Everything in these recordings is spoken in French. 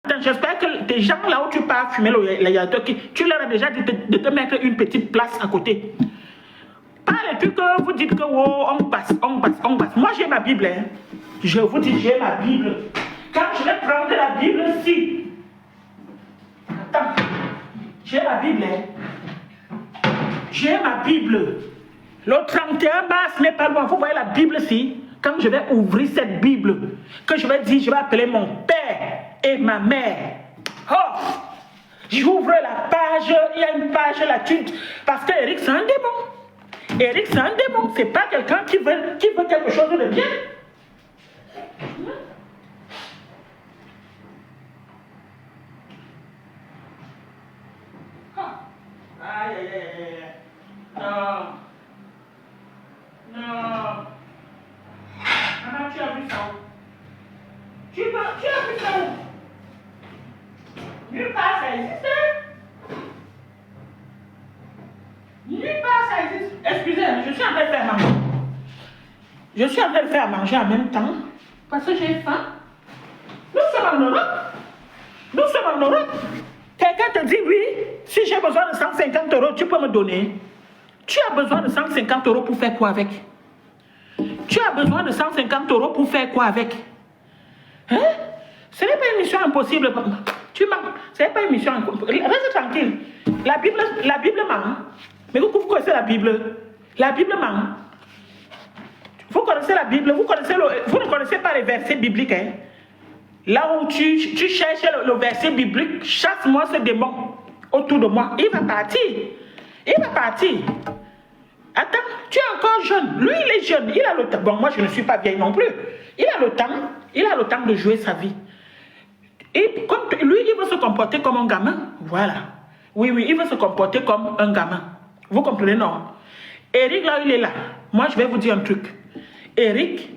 J'espère que des gens là où tu pars fumer le yayato, tu leur as déjà dit de te mettre une petite place à côté. Pas les trucs que vous dites que oh, on passe. Moi j'ai ma Bible. Hein. Je vous dis, j'ai ma Bible. Quand je vais prendre la Bible, si. Attends. J'ai ma Bible. Hein. J'ai ma Bible. Le 31 mars n'est pas loin. Vous voyez la Bible ici. Quand je vais ouvrir cette Bible, que je vais dire, je vais appeler mon père et ma mère. Oh! J'ouvre la page, il y a une page là-dessus. Parce que Eric, c'est un démon. Eric, c'est un démon. C'est pas quelqu'un qui veut quelque chose de bien. Aïe, aïe, aïe. Non. Non. Maman, tu as vu ça où? Tu as vu ça où? Nulle part ça existe. Nulle part ça existe. Excusez-moi, je suis en train de faire manger. Je suis en train de faire manger en même temps. Parce que j'ai faim. Nous sommes en Europe. Nous sommes en Europe. Quelqu'un te dit oui, si j'ai besoin de 150 €, tu peux me donner. Tu as besoin de 150 € pour faire quoi avec? Tu as besoin de 150 € pour faire quoi avec? Hein? Ce n'est pas une mission impossible. Tu mens. Ce n'est pas une mission impossible. Reste tranquille. La Bible ment. Mais vous connaissez la Bible. La Bible ment. Vous connaissez la Bible. Vous ne connaissez pas les versets bibliques. Hein? Là où tu cherches le verset biblique, chasse-moi ce démon autour de moi. Il va partir. Il va partir. Attends, tu es encore jeune. Lui, il est jeune. Il a le temps. Bon, moi, je ne suis pas vieille non plus. Il a le temps. Il a le temps de jouer sa vie. Et comme lui, il veut se comporter comme un gamin. Voilà. Oui, il veut se comporter comme un gamin. Vous comprenez, non? Eric, là, il est là. Moi, je vais vous dire un truc. Eric,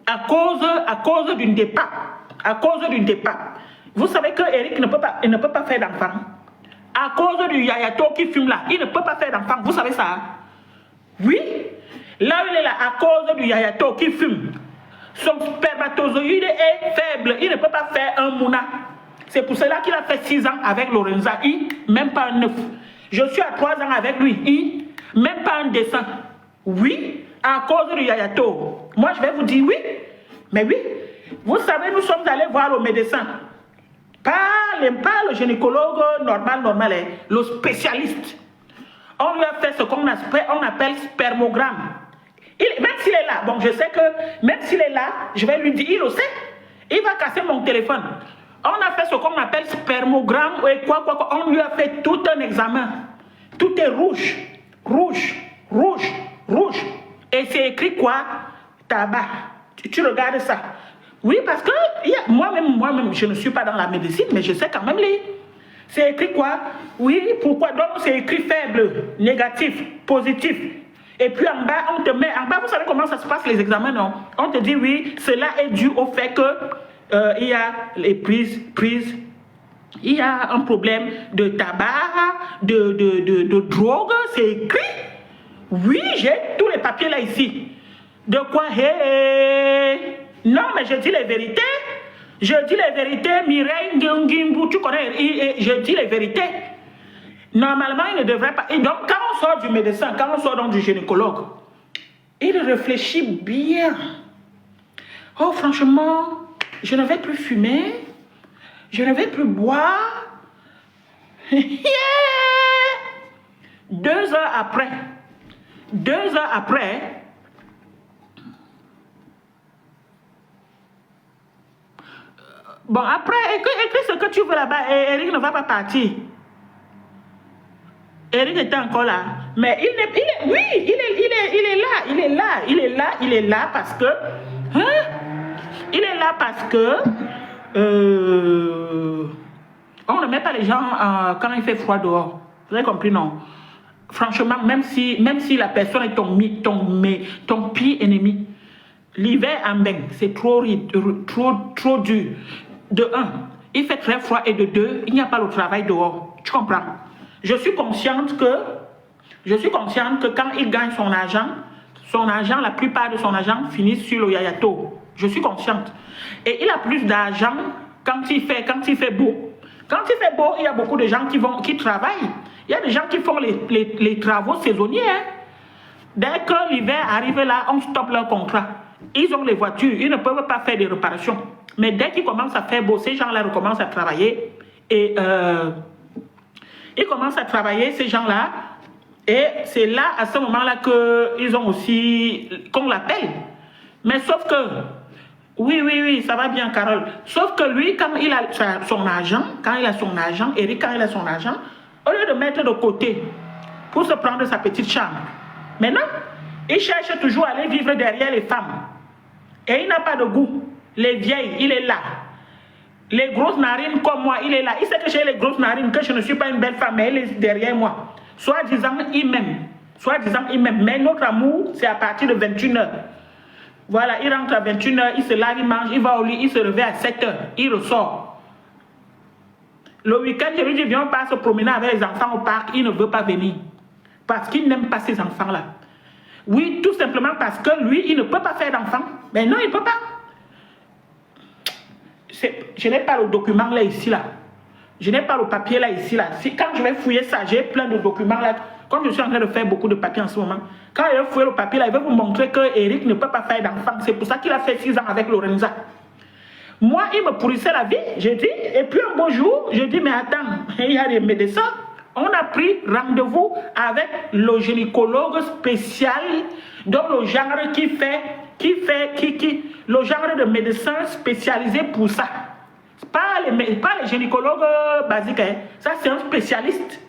à cause d'une dépape, vous savez que Eric ne peut pas faire d'enfant. À cause du yayato qui fume là, il ne peut pas faire d'enfant. Vous savez ça? Oui. Là où il est là, à cause du yayato qui fume, son spermatozoïde est faible. Il ne peut pas faire un mouna. C'est pour cela qu'il a fait 6 ans avec Lorenza. Même pas un 9. Je suis à 3 ans avec lui. Même pas un dessin. Oui, à cause du yayato. Moi, je vais vous dire oui. Mais oui. Vous savez, nous sommes allés voir le médecin. Pas le gynécologue normal, le spécialiste. On lui a fait ce qu'on appelle spermogramme. Même s'il est là, bon, je sais que même s'il est là, je vais lui dire, il le sait. Il va casser mon téléphone. On a fait ce qu'on appelle spermogramme et quoi. On lui a fait tout un examen. Tout est rouge. Et c'est écrit quoi? Tabac. Tu regardes ça. Oui, parce que moi-même, je ne suis pas dans la médecine, mais je sais quand même lire. C'est écrit quoi? Oui, pourquoi? Donc, c'est écrit faible, négatif, positif. Et puis en bas, on te met... En bas, vous savez comment ça se passe, les examens, non? On te dit, oui, cela est dû au fait que il y a les prises, il y a un problème de tabac, de drogue, c'est écrit. Oui, j'ai tous les papiers là, ici. De quoi? Hey. Non, mais je dis les vérités. Je dis les vérités, Mireille Ngimbu, tu connais, je dis les vérités. Normalement, il ne devrait pas... Et donc, quand on sort du médecin, quand on sort donc du gynécologue, il réfléchit bien. Oh, franchement, je ne vais plus fumer, je ne vais plus boire. Yeah! 2 heures après, bon, après, écris ce que tu veux là-bas. Eric ne va pas partir. Eric était encore là. Mais il est là parce que... Hein? Il est là parce que... on ne met pas les gens quand il fait froid dehors. Vous avez compris, non? Franchement, même si la personne est ton pire ennemi, l'hiver en bain, c'est trop dur. De 1, il fait très froid et de 2, il n'y a pas le travail dehors. Tu comprends? Je suis consciente que quand il gagne son argent, la plupart de son argent finit sur le yayato. Je suis consciente. Et il a plus d'argent quand il fait beau. Quand il fait beau, il y a beaucoup de gens qui travaillent. Il y a des gens qui font les travaux saisonniers. Hein. Dès que l'hiver arrive là, on stoppe leur contrat. Ils ont les voitures, ils ne peuvent pas faire des réparations. Mais dès qu'ils commencent à faire beau, ces gens-là recommencent à travailler. Et ils commencent à travailler, ces gens-là. Et c'est là, à ce moment-là, qu'ils ont aussi, qu'on l'appelle. Mais sauf que, oui, ça va bien, Carole. Sauf que lui, quand il a son argent, Eric, quand il a son argent, au lieu de mettre de côté pour se prendre sa petite chambre, maintenant, il cherche toujours à aller vivre derrière les femmes. Et il n'a pas de goût. Les vieilles, il est là. Les grosses narines comme moi, il est là. Il sait que j'ai les grosses narines, que je ne suis pas une belle femme, mais elle est derrière moi. Soi-disant, il m'aime. Mais notre amour, c'est à partir de 21h. Voilà, il rentre à 21h, il se lave, il mange, il va au lit, il se réveille à 7h, il ressort. Le week-end, je lui dis, viens, on part se promener avec les enfants au parc, il ne veut pas venir. Parce qu'il n'aime pas ces enfants-là. Oui, tout simplement parce que lui, il ne peut pas faire d'enfants. Mais non, il ne peut pas. Je n'ai pas le document là, ici, là. Je n'ai pas le papier là, ici, là. Quand je vais fouiller ça, j'ai plein de documents là. Comme je suis en train de faire beaucoup de papiers en ce moment, quand il va fouiller le papier là, il va vous montrer que Eric ne peut pas faire d'enfant. C'est pour ça qu'il a fait 6 ans avec Lorenza. Moi, il me pourrissait la vie, j'ai dit. Et puis un beau jour, je dis, mais attends, il y a des médecins. On a pris rendez-vous avec le gynécologue spécial, donc le genre le genre de médecin spécialisé pour ça. Pas les gynécologues basiques, hein. Ça c'est un spécialiste.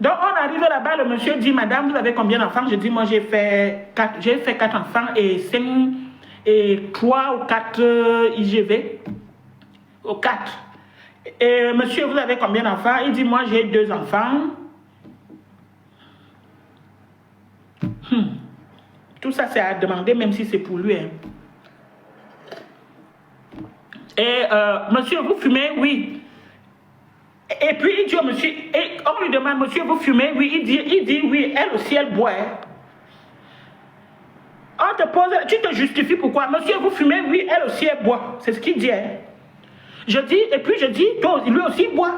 Donc on arrive là-bas, le monsieur dit, madame, vous avez combien d'enfants? Je dis, moi j'ai fait 4 enfants et 3 ou 4 IGV. 4. Et monsieur, vous avez combien d'enfants? Il dit, moi j'ai 2 enfants. Tout ça c'est à demander, même si c'est pour lui. Hein. Et monsieur, vous fumez? Oui. Et puis il dit au monsieur, et on lui demande, monsieur, vous fumez? Oui, il dit oui, elle aussi elle boit. Hein. On te pose, tu te justifies pourquoi? Monsieur, vous fumez? Oui, elle aussi elle boit. C'est ce qu'il dit. Hein. Je dis, et puis je dis, lui aussi il boit.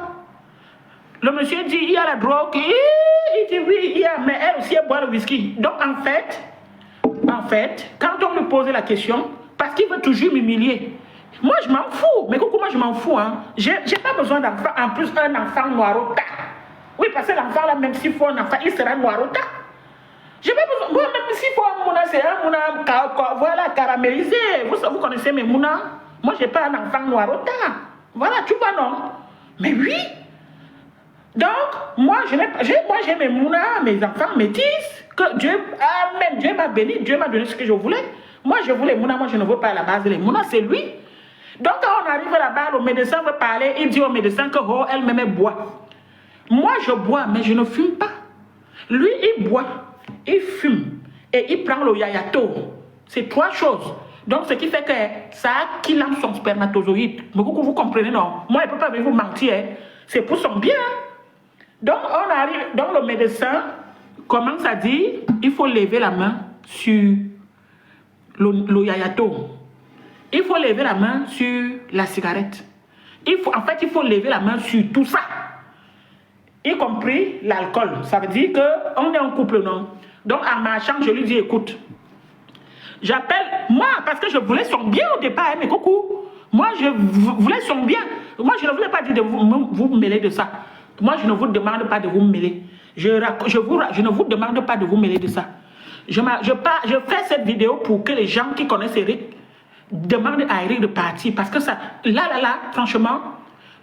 Le monsieur dit, il y a la drogue. Il dit oui, il y a, mais elle aussi elle boit le whisky. Donc en fait, quand on me pose la question, parce qu'il veut toujours m'humilier. Moi, je m'en fous. Mais coucou, moi, je m'en fous. Hein. J'ai pas besoin d'enfant. En plus, un enfant noirota. Oui, parce que l'enfant, là, même s'il faut un enfant, il sera noirota. J'ai pas besoin. Moi, même s'il faut un mouna, c'est un mouna, voilà, caramélisé. Vous connaissez mes mounas? Moi, j'ai pas un enfant noirota. Voilà, tu vois, non? Mais oui. Donc, moi, j'ai mes mounas, mes enfants métis. Que Dieu, amen, Dieu m'a béni, Dieu m'a donné ce que je voulais. Moi, je voulais mounas, moi, je ne veux pas à la base les mounas, c'est lui. Donc, quand on arrive là-bas, le médecin veut parler, il dit au médecin que oh, elle-même boit. Moi, je bois, mais je ne fume pas. Lui, il boit, il fume et il prend le yayato. C'est 3 choses. Donc, ce qui fait que ça qu'il a son spermatozoïde. Mais vous comprenez, non? Moi, je ne peux pas vous mentir. Hein. C'est pour son bien. Donc, on arrive, donc le médecin commence à dire, il faut lever la main sur le yayato. Il faut lever la main sur la cigarette. En fait, il faut lever la main sur tout ça. Y compris l'alcool. Ça veut dire qu'on est en couple, non? Donc, en marchant, je lui dis, écoute, j'appelle, moi, parce que je voulais son bien au départ, hein, mais coucou. Moi, je voulais son bien. Moi, je ne voulais pas dire de vous mêler de ça. Moi, je ne vous demande pas de vous mêler. Je ne vous demande pas de vous mêler de ça. Je fais cette vidéo pour que les gens qui connaissent Eric demandent à Eric de partir. Parce que ça, là, franchement,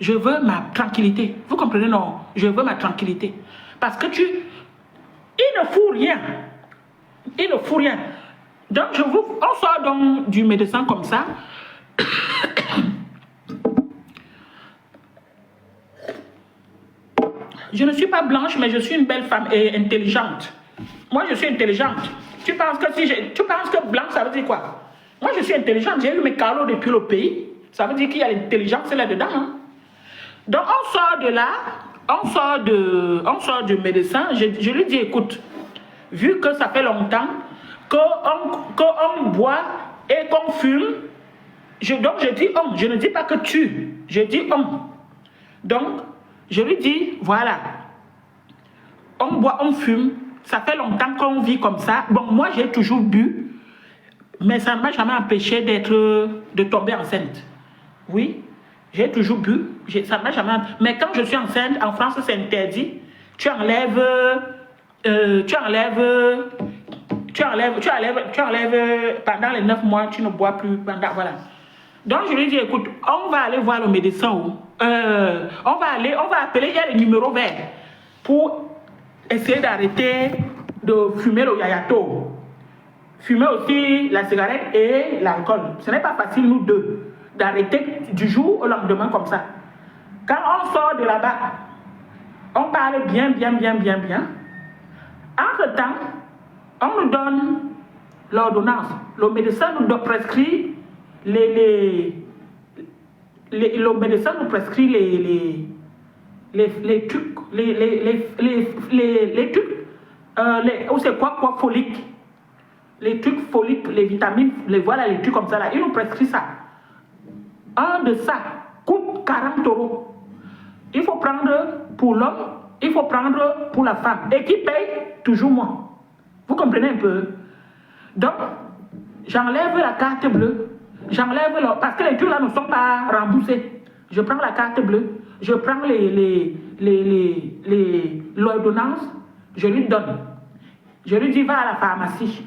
je veux ma tranquillité. Vous comprenez, non? Je veux ma tranquillité. Parce que il ne fout rien. Il ne fout rien. Donc, on sort donc du médecin comme ça. Je ne suis pas blanche, mais je suis une belle femme et intelligente. Moi, je suis intelligente. Tu penses que blanc, ça veut dire quoi? Moi, je suis intelligente. J'ai eu mes carreaux depuis le pays. Ça veut dire qu'il y a l'intelligence là-dedans. Hein? Donc, on sort de là. On sort du médecin. Je lui dis, écoute, vu que ça fait longtemps qu'on boit et qu'on fume, Donc je dis homme, je ne dis pas que tu, je dis homme. Donc, je lui dis, voilà, on boit, on fume, ça fait longtemps qu'on vit comme ça. Bon, moi j'ai toujours bu, mais ça ne m'a jamais empêché de tomber enceinte. Oui, j'ai toujours bu, ça ne m'a jamais... Mais quand je suis enceinte, en France c'est interdit. Tu enlèves pendant les 9 mois, tu ne bois plus. Voilà. Donc je lui dis, écoute, on va aller voir le médecin. On va appeler, il y a les numéros verts pour essayer d'arrêter de fumer le yayato. Fumer aussi la cigarette et l'alcool. Ce n'est pas facile, nous deux, d'arrêter du jour au lendemain comme ça. Quand on sort de là-bas, on parle bien. Entre-temps, on nous donne l'ordonnance. Le médecin nous prescrit le médecin nous prescrit les trucs, les trucs, c'est quoi, folique. Les trucs foliques, les vitamines, voilà, les trucs comme ça là. Il nous prescrit ça. Un de ça coûte 40 €. Il faut prendre pour l'homme, il faut prendre pour la femme. Et qui paye? Toujours moi. Vous comprenez un peu? Donc, j'enlève la carte bleue. Parce que les trucs là ne sont pas remboursés. Je prends la carte bleue, je prends l'ordonnance, je lui donne. Je lui dis, va à la pharmacie.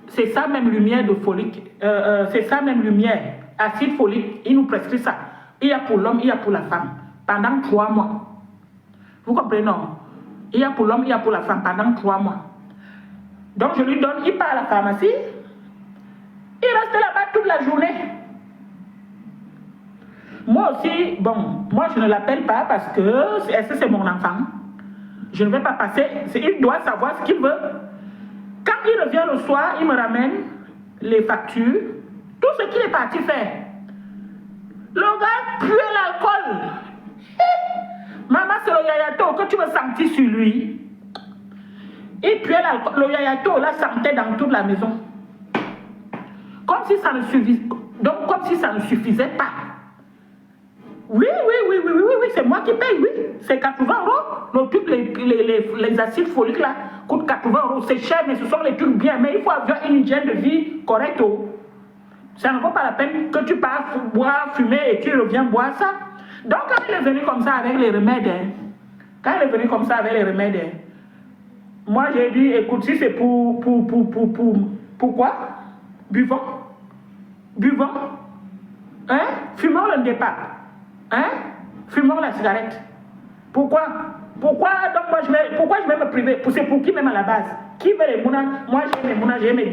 C'est ça même lumière de folique. C'est ça même lumière. Acide folique, il nous prescrit ça. Il y a pour l'homme, il y a pour la femme. Pendant 3 mois. Vous comprenez, non? Il y a pour l'homme, il y a pour la femme pendant 3 mois. Donc je lui donne, il part à la pharmacie. Il reste là-bas toute la journée. Moi aussi, bon, moi je ne l'appelle pas parce que c'est mon enfant. Je ne vais pas passer. Il doit savoir ce qu'il veut. Quand il revient le soir, il me ramène les factures, tout ce qu'il est parti faire. Le gars puait l'alcool. Maman, c'est le yayato que tu veux sentir sur lui. Il puait l'alcool. Le yayato, là, sentait dans toute la maison. Comme si ça ne suffisait. Donc, comme si ça ne suffisait pas. Oui, c'est moi qui paye, oui. C'est 80 €. Le truc, les acides foliques là, coûtent 80 €. C'est cher, mais ce sont les trucs bien. Mais il faut avoir une hygiène de vie correcte. Ça ne vaut pas la peine que tu pars boire, fumer et tu reviens boire ça. Donc, quand il est venu comme ça avec les remèdes, moi j'ai dit, écoute, si c'est pourquoi? Buvons. Hein? Fumons le départ. Hein? Fumons la cigarette. Pourquoi donc pourquoi je vais me priver? C'est pour qui même à la base? Qui veut les mounas? Moi j'ai mes mounas, j'ai mes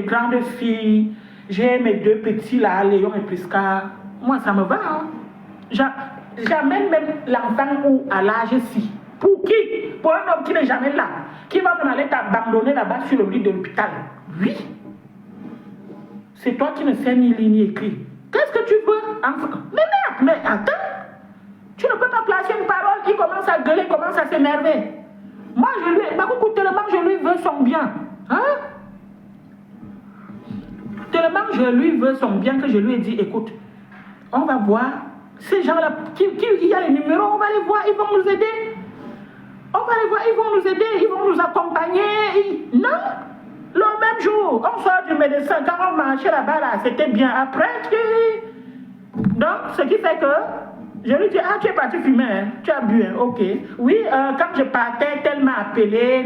grandes filles, j'ai mes 2 petits là, Léon et Prisca. Moi ça me va. Hein? J'amène même l'enfant à l'âge ci. Pour qui? Pour un homme qui n'est jamais là, qui va même aller t'abandonner là-bas sur le lit de l'hôpital. Oui. C'est toi qui ne sais ni lire ni écrire. Qu'est-ce que tu veux? Mais attends. Tu ne peux pas placer une parole, il commence à gueuler, il commence à s'énerver. Moi, tellement je lui veux son bien. Hein? Tellement je lui veux son bien que je lui ai dit, écoute, on va voir. Ces gens-là, qui a les numéros, on va les voir, ils vont nous aider. Ils vont nous accompagner. Non? Le même jour, on sort du médecin, quand on marchait là-bas, là, c'était bien. Après, donc, ce qui fait que je lui dis, tu es parti fumer, hein? Tu as bu, hein? Ok. Oui, quand je partais, tel m'a appelé,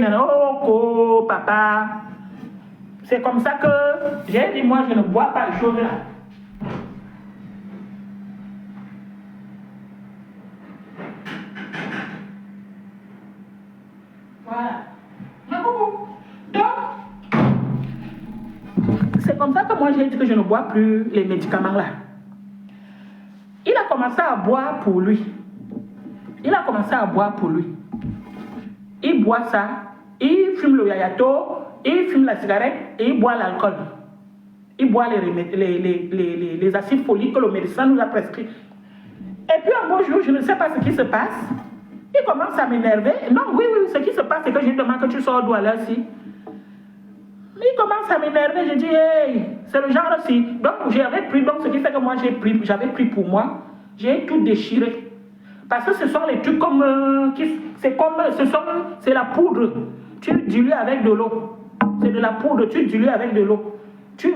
oh, papa. C'est comme ça que j'ai dit, moi, je ne bois pas les choses là. Voilà. Donc, c'est comme ça que moi, j'ai dit que je ne bois plus les médicaments là. Il a commencé à boire pour lui. Il boit ça, il fume le yayato, il fume la cigarette et il boit l'alcool. Il boit les acides foliques que le médecin nous a prescrits. Et puis un beau jour, je ne sais pas ce qui se passe. Il commence à m'énerver. Non, oui, ce qui se passe, c'est que je lui demande que tu sors d'où à l'heure-ci. Il commence à m'énerver. Je dis, hey, c'est le genre aussi. Donc, j'avais pris, donc ce qui fait que moi, j'avais pris pour moi. J'ai tout déchiré. Parce que ce sont les trucs comme, c'est la poudre. Tu dilues avec de l'eau. C'est de la poudre, tu dilues avec de l'eau.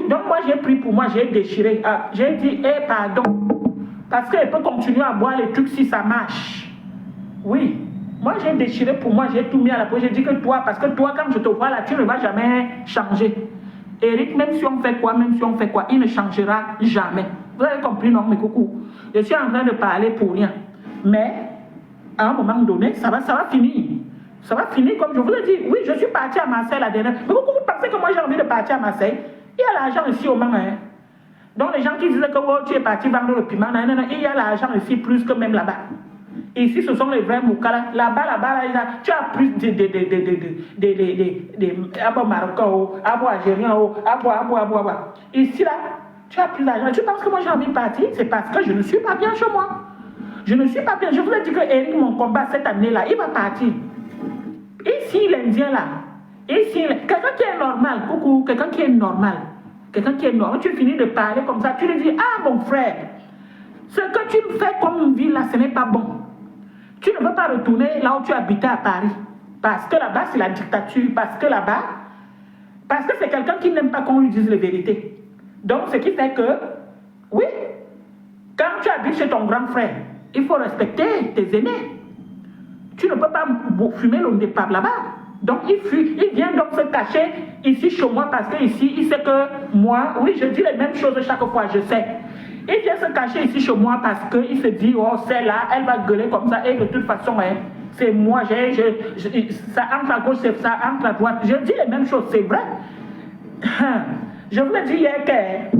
Donc, moi, j'ai pris pour moi, j'ai déchiré. Ah, j'ai dit, hey, pardon. Parce qu'elle peut continuer à boire les trucs si ça marche. Oui. Moi, j'ai déchiré pour moi, j'ai tout mis à la poche. J'ai dit que toi, parce que toi, quand je te vois là, tu ne vas jamais changer. Eric, même si on fait quoi, il ne changera jamais. Vous avez compris, non, mes coucous? Je suis en train de parler pour rien. Mais, à un moment donné, ça va finir. Ça va finir comme je vous l'ai dit. Oui, je suis parti à Marseille la dernière. Mais pourquoi vous pensez que moi j'ai envie de partir à Marseille? Il y a l'argent ici au Mans. Hein? Donc les gens qui disaient que oh, tu es parti vendre le piment, non, il y a l'argent ici plus que même là-bas. Ici, ce sont les vrais moukala. Là-bas, tu as plus abo marocains, abo algériens, abo. Ici, là, tu as plus d'argent. Tu penses que moi j'ai envie de partir? C'est parce que je ne suis pas bien chez moi. Je ne suis pas bien. Je vous ai dit que Eric, mon combat cette année-là, il va partir. Ici, l'Indien, là. Ici, quelqu'un qui est normal, coucou, quelqu'un qui est normal. Tu finis de parler comme ça, tu lui dis, ah, mon frère, ce que tu me fais comme vie là, ce n'est pas bon. Tu ne veux pas retourner là où tu habitais à Paris. Parce que là-bas, c'est la dictature. Parce que c'est quelqu'un qui n'aime pas qu'on lui dise la vérité. Donc, ce qui fait que, oui, quand tu habites chez ton grand frère, il faut respecter tes aînés. Tu ne peux pas fumer le départ là-bas. Donc, il vient donc se cacher ici chez moi parce qu'ici, il sait que moi, oui, je dis les mêmes choses chaque fois, je sais. Il vient se cacher ici chez moi parce qu'il se dit, oh, celle-là, elle va gueuler comme ça. Et de toute façon, hein, c'est moi, ça entre à gauche, ça entre à droite. Je dis les mêmes choses, c'est vrai. Je vous l'ai dit hier que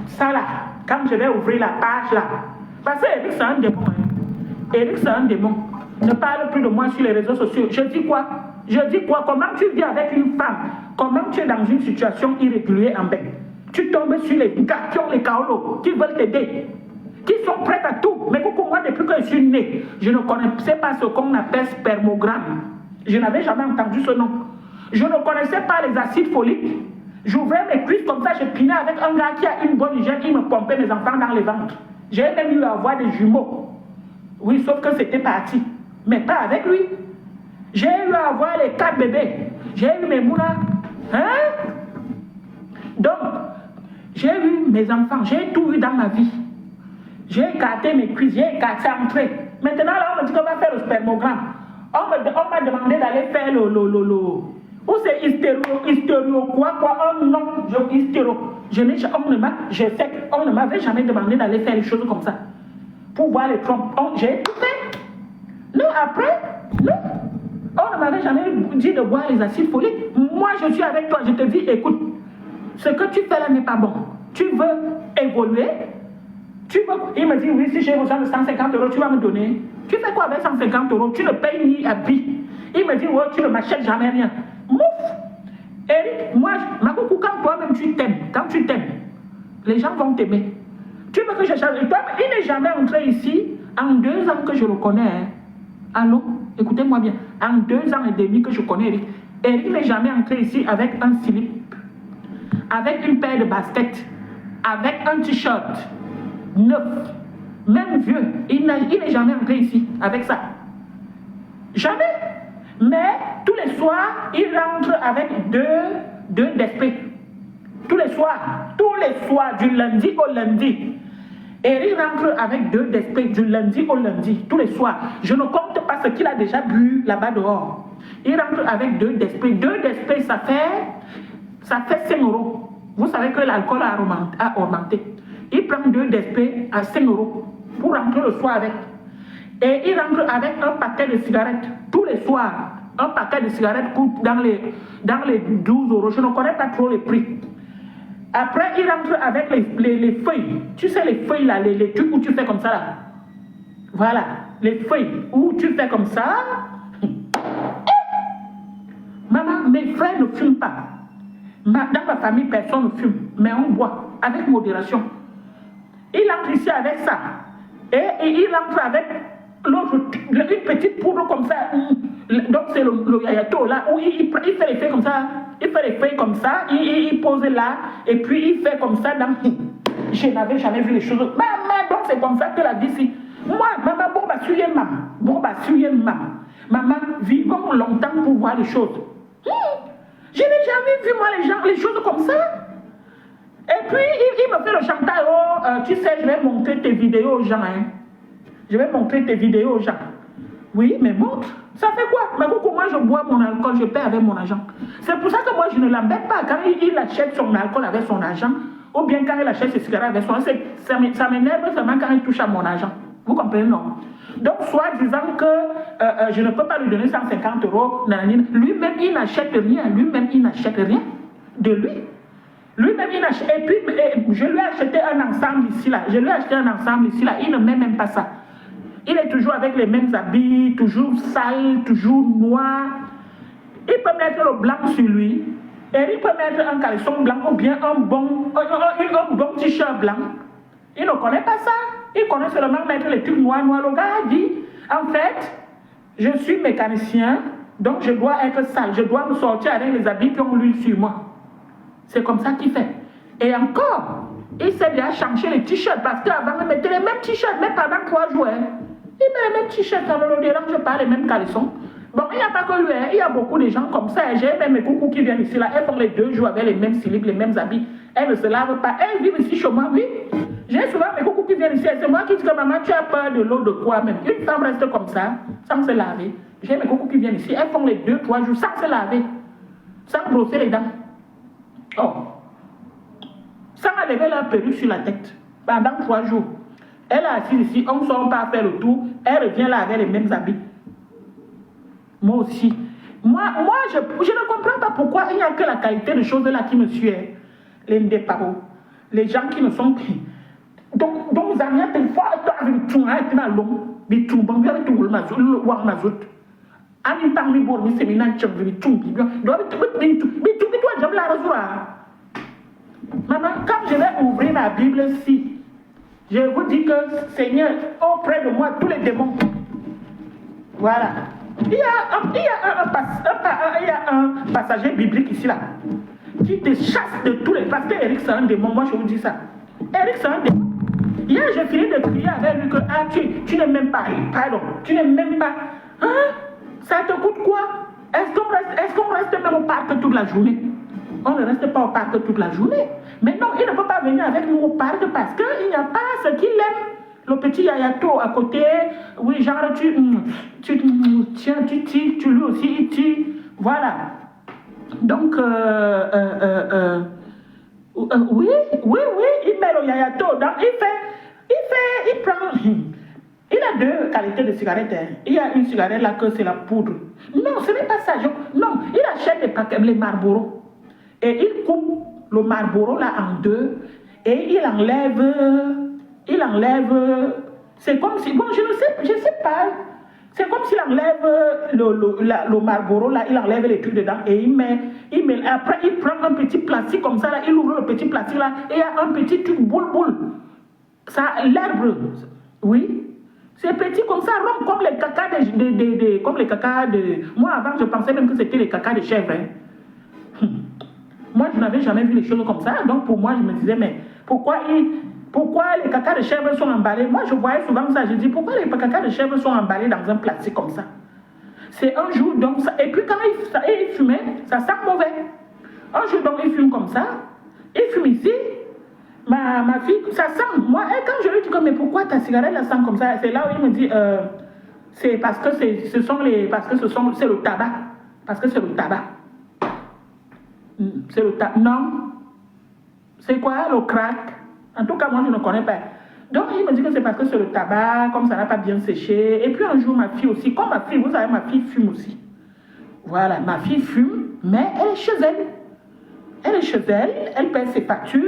ça là, quand je vais ouvrir la page là, parce que Eric, c'est un démon. Hein. Eric, c'est un démon. Ne parle plus de moi sur les réseaux sociaux. Je dis quoi? Comment tu vis avec une femme? Comment tu es dans une situation irrégulière en bec? Tu tombes sur les gars qui ont les kaolos, qui veulent t'aider, qui sont prêts à tout. Mais pour moi, depuis que je suis né, je ne connaissais pas ce qu'on appelle spermogramme. Je n'avais jamais entendu ce nom. Je ne connaissais pas les acides foliques. J'ouvrais mes cuisses comme ça, je pinais avec un gars qui a une bonne hygiène, il me pompait mes enfants dans les ventres. J'ai même eu à avoir des jumeaux. Oui, sauf que c'était parti. Mais pas avec lui. J'ai eu à avoir les 4 bébés. J'ai eu mes moulas. Hein? Donc, j'ai eu mes enfants. J'ai tout eu dans ma vie. J'ai écarté mes cuisses. J'ai écarté entrée. Maintenant, là, on me dit qu'on va faire le spermogramme. On m'a demandé d'aller faire ou c'est hystéro quoi, non, hystéro. Je sais qu'on ne m'avait jamais demandé d'aller faire les choses comme ça. Pour voir les trompes. J'ai tout fait. Non, après, non. On ne m'avait jamais dit de boire les acides foliques. Moi, je suis avec toi. Je te dis, écoute, ce que tu fais là n'est pas bon. Tu veux évoluer. Il me dit, oui, si j'ai besoin de 150 €, tu vas me donner. Tu fais quoi avec 150 €? Tu ne payes ni habit. Il me dit, ouais, tu ne m'achètes jamais rien. Mouf! Eric, moi, ma coucou, quand toi-même tu t'aimes, les gens vont t'aimer. Tu veux que je change? Toi, il n'est jamais entré ici en 2 ans que je le connais. Hein. Allô? Écoutez-moi bien. En 2 ans et demi que je connais Eric, Eric n'est jamais entré ici avec un slip, avec une paire de baskets, avec un t-shirt neuf, même vieux. Il n'est jamais entré ici avec ça. Jamais. Mais tous les soirs, il rentre avec deux DSP. Tous les soirs, du lundi au lundi. Eric rentre avec 2 DSP du lundi au lundi, tous les soirs. Je ne compte pas ce qu'il a déjà bu là-bas dehors. Il rentre avec 2 DSP. 2 DSP, ça fait 5 €. Vous savez que l'alcool a augmenté. Il prend 2 DSP à 5 € pour rentrer le soir avec. Et il rentre avec un paquet de cigarettes tous les soirs. Un paquet de cigarettes coûte dans les 12 €. Je ne connais pas trop les prix. Après, il rentre avec les feuilles. Tu sais, les feuilles là, les trucs où tu fais comme ça là. Voilà, les feuilles où tu fais comme ça. Maman, mes frères ne fument pas. Dans ma famille, personne ne fume. Mais on boit avec modération. Il entre ici avec ça. Et il entre avec l'autre, une petite poudre comme ça. Donc c'est le yayato là où il fait les faits comme ça. Il fait les faits comme ça, il pose là, et puis il fait comme ça dans... Je n'avais jamais vu les choses. Maman, donc c'est comme ça que la vie ici. Moi, maman, bon, bah, suis maman. Bon, bah, suis maman. Maman, vivons longtemps pour voir les choses. Je n'ai jamais vu, moi, les choses comme ça. Et puis, il me fait le chantage. Oh, tu sais, je vais montrer tes vidéos aux gens. Hein. Je vais montrer tes vidéos aux gens. Oui, mais montre. Ça fait quoi? Mais beaucoup, moi, je bois mon alcool, je paie avec mon argent. C'est pour ça que moi, je ne l'embête pas. Quand il achète son alcool avec son argent, ou bien quand il achète ses cigarettes avec son argent, ça m'énerve seulement quand il touche à mon argent. Vous comprenez, non? Donc, soit disant que je ne peux pas lui donner 150 €, lui-même, il n'achète rien. Lui-même, il n'achète rien de lui. Lui-même, il achète. Et puis, je lui ai acheté un ensemble ici, là. Je lui ai acheté un ensemble ici, là. Il ne met même pas ça. Il est toujours avec les mêmes habits, toujours sale, toujours noir. Il peut mettre le blanc sur lui. Et il peut mettre un caleçon blanc ou bien un bon t-shirt blanc. Il ne connaît pas ça. Il connaît seulement mettre les trucs noirs. Le gars dit, en fait, je suis mécanicien, donc je dois être sale. Je dois me sortir avec les habits qui ont l'huile sur moi. C'est comme ça qu'il fait. Et encore, il s'est déjà changé les t-shirts parce qu'avant, il mettait les mêmes t-shirts, même pendant 3 jours. Hein. Il met les mêmes t-shirts, ça ne le dérange pas, les mêmes caleçons. Bon, il n'y a pas que lui, hein. Il y a beaucoup de gens comme ça. J'ai même mes coucous qui viennent ici, là. Elles font les 2 jours avec les mêmes slips, les mêmes habits. Elles ne se lavent pas. Elles vivent ici chez moi, oui. J'ai souvent mes coucous qui viennent ici. C'est moi qui dis que maman, tu as peur de l'eau de quoi même. Une femme reste comme ça, sans se laver. J'ai mes coucous qui viennent ici. Elles font les 2-3 jours sans se laver, sans brosser les dents. Oh. Sans enlever leur perruque sur la tête. Pendant 3 jours. Elle est assise ici, on ne sort pas faire le tour. Elle revient là avec les mêmes habits. Moi aussi. Moi je ne comprends pas pourquoi il n'y a que la qualité de choses là qui me suit. Les ndéparos. Les gens qui ne sont pas. Donc, vous avez une fois, avec tout, avec ma long, mais tout, bon, vous avez tout le mazot, le wang mazot. Ani parmi vous, mais c'est maintenant que vous avez tout, mais toi, j'aime la resoir. Maman, quand je vais ouvrir ma Bible ici, je vous dis que Seigneur, auprès de moi, tous les démons. Voilà. Il y a un passager biblique ici, là, qui te chasse de tous les... Parce que Eric, c'est un démon, moi je vous dis ça. Eric, c'est un démon. Hier, j'ai fini de crier avec lui que tu n'aimes même pas. Pardon, tu n'aimes même pas. Hein? Ça te coûte quoi? Est-ce qu'on reste même au parc toute la journée? On ne reste pas au parc toute la journée. Mais non, il ne peut pas venir avec nous au parc parce qu'il n'y a pas ce qu'il aime. Le petit yayato à côté, oui, genre tu lui aussi, il tue. Voilà. Donc, oui, il met le yayato. Donc, il prend. Il a 2 qualités de cigarettes. Hein. Il y a une cigarette là que c'est la poudre. Non, ce n'est pas ça. Non, il achète les Marlboro. Et il coupe le Marlboro là en 2. Et il enlève. C'est comme si. Bon, je sais pas. C'est comme s'il enlève le Marlboro là, il enlève les trucs dedans et il met. Après, il prend un petit plastique comme ça là, il ouvre le petit plastique là et il y a un petit truc boule. Ça, l'herbe. Oui. C'est petit comme ça, rond comme les cacas comme les cacas de... Moi, avant, je pensais même que c'était les cacas de chèvre. Hein. Moi, je n'avais jamais vu les choses comme ça. Donc, pour moi, je me disais, mais pourquoi les cacas de chèvre sont emballés? Moi, je voyais souvent ça. Je dis, pourquoi les cacas de chèvre sont emballés dans un plastique comme ça? C'est un jour, donc, ça... Et puis, quand il fumait, ça sent mauvais. Un jour, donc, il fume comme ça. Il fume ici. Ma fille, ça sent. Moi, quand je lui dis mais pourquoi ta cigarette la sent comme ça, c'est là où il me dit c'est parce que c'est le tabac. Parce que c'est le tabac. C'est le tabac. Non. C'est quoi le crack? En tout cas, moi je ne connais pas. Donc il me dit que c'est parce que c'est le tabac, comme ça n'a pas bien séché. Et puis un jour, ma fille aussi, comme ma fille, vous savez, ma fille fume aussi. Voilà, ma fille fume, mais elle est chez elle. Elle est chez elle, elle paie ses factures,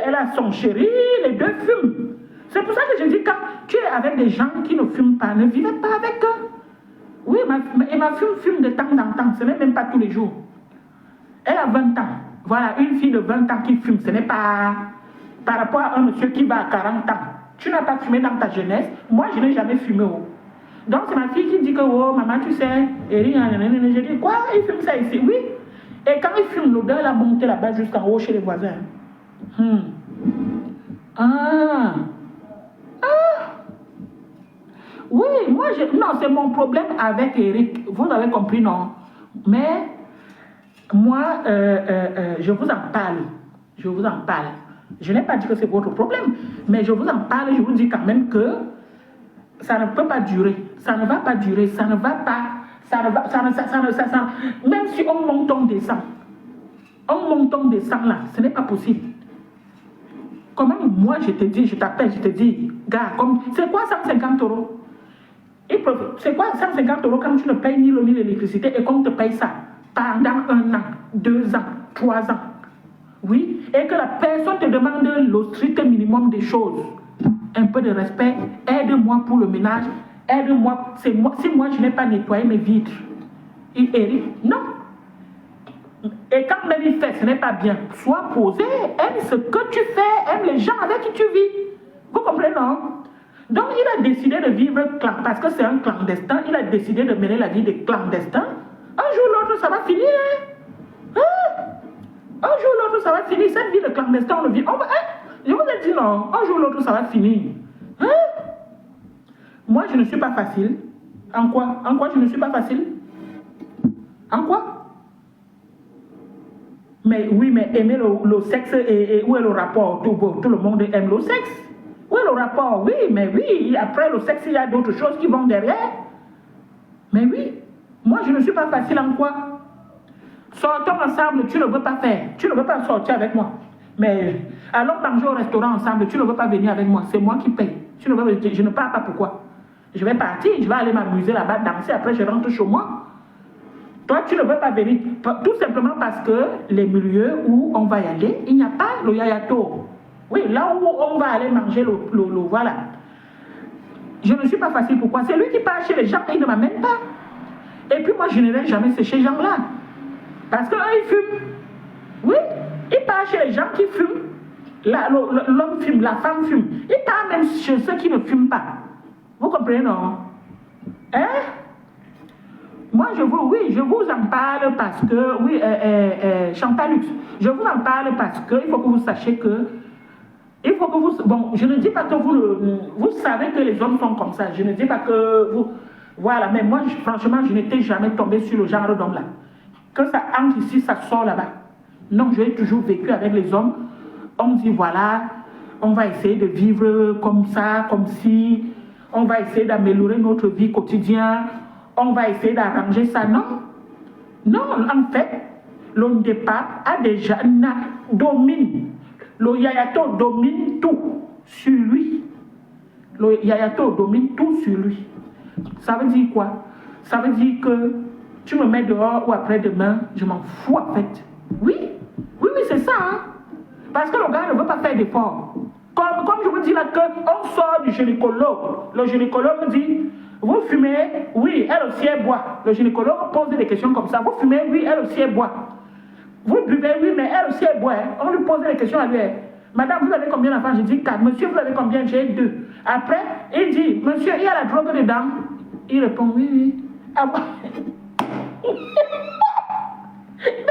elle a son chéri, les 2 fument. C'est pour ça que je dis, quand tu es avec des gens qui ne fument pas, ne vivez pas avec eux. Oui, ma fille fume de temps en temps, ce n'est même pas tous les jours. Elle a 20 ans. Voilà, une fille de 20 ans qui fume, ce n'est pas par rapport à un monsieur qui va à 40 ans. Tu n'as pas fumé dans ta jeunesse, moi je n'ai jamais fumé. Donc, c'est ma fille qui dit que, oh, maman, tu sais, Eric, je dis, quoi, il fume ça ici? Oui. Et quand il fume, l'odeur, elle a monté là-bas jusqu'en haut chez les voisins. Ah. Oui, moi, non, c'est mon problème avec Eric. Vous avez compris, non? Mais, moi, je vous en parle. Je vous en parle. Je n'ai pas dit que c'est votre problème, mais je vous en parle, je vous dis quand même que ça ne peut pas durer. Ça ne va pas durer, ça ne va pas. Même si on monte, on descend. On monte, on descend là, ce n'est pas possible. Comment moi je te dis, je t'appelle, je te dis, gars, c'est quoi 150 euros? C'est quoi 150 euros quand tu ne payes ni l'eau ni l'électricité et qu'on te paye ça pendant 1 an, 2 ans, 3 ans? Oui, et que la personne te demande le strict minimum des choses. Un peu de respect, aide-moi pour le ménage, aide-moi, c'est moi, si moi je n'ai pas nettoyé mes vitres. Eric, non. Et quand même il fait, ce n'est pas bien. Sois posé, aime ce que tu fais, aime les gens avec qui tu vis. Vous comprenez, non? Donc il a décidé de vivre parce que c'est un clandestin, il a décidé de mener la vie de clandestin. Un jour ou l'autre, ça va finir. Un jour ou l'autre, ça va finir. Cette vie de clandestin, on le vit. Je vous ai dit non. Un jour ou l'autre, ça va finir. Moi, je ne suis pas facile. En quoi? En quoi je ne suis pas facile? En quoi? Mais oui, mais aimer le sexe, et où est le rapport? Tout le monde aime le sexe. Où est le rapport? Oui, mais oui. Après le sexe, il y a d'autres choses qui vont derrière. Mais oui. Moi, je ne suis pas facile en quoi? Sortons ensemble, tu ne veux pas faire. Tu ne veux pas sortir avec moi. Mais allons manger au restaurant ensemble, tu ne veux pas venir avec moi. C'est moi qui paye. Je ne parle pas pourquoi. Je vais partir, je vais aller m'amuser là-bas, danser, après je rentre chez moi. Toi, tu ne veux pas venir. Tout simplement parce que les milieux où on va y aller, il n'y a pas le yayato. Oui, là où on va aller manger voilà. Je ne suis pas facile. Pourquoi? C'est lui qui part chez les gens et il ne m'amène pas. Et puis moi, je n'irai jamais chez ces gens-là. Parce qu'eux, ils fument. Oui, il part chez les gens qui fument. L'homme fume, la femme fume. Il part même chez ceux qui ne fument pas. Vous comprenez, non? Hein? Moi, je vous en parle parce que, oui, Chantalux, je vous en parle parce qu'il faut que vous sachiez que, il faut que vous, bon, je ne dis pas que vous savez que les hommes sont comme ça, je ne dis pas que vous, voilà, mais moi, franchement, je n'étais jamais tombée sur le genre d'homme-là. Que ça entre ici, ça sort là-bas. Non, j'ai toujours vécu avec les hommes, on me dit, voilà, on va essayer de vivre comme ça, comme si, on va essayer d'améliorer notre vie quotidienne, on va essayer d'arranger ça. Non. Non, en fait, le départ a déjà domine. Le yayato domine tout sur lui. Le yayato domine tout sur lui. Ça veut dire quoi? Ça veut dire que tu me mets dehors ou après-demain, je m'en fous en fait. Oui, c'est ça. Hein? Parce que le gars ne veut pas faire d'efforts. Comme je vous dis là, on sort du gynécologue. Le gynécologue dit, vous fumez? Oui, elle aussi elle boit. Le gynécologue pose des questions comme ça. Vous fumez? Oui, elle aussi elle boit. Vous buvez? Oui, mais elle aussi elle boit. On lui pose des questions à lui. Madame, vous avez combien d'enfants? Je dis 4. Monsieur, vous avez combien? J'ai 2. Après, il dit, monsieur, il y a la drogue dedans. Il répond, oui. Ah bon? Mais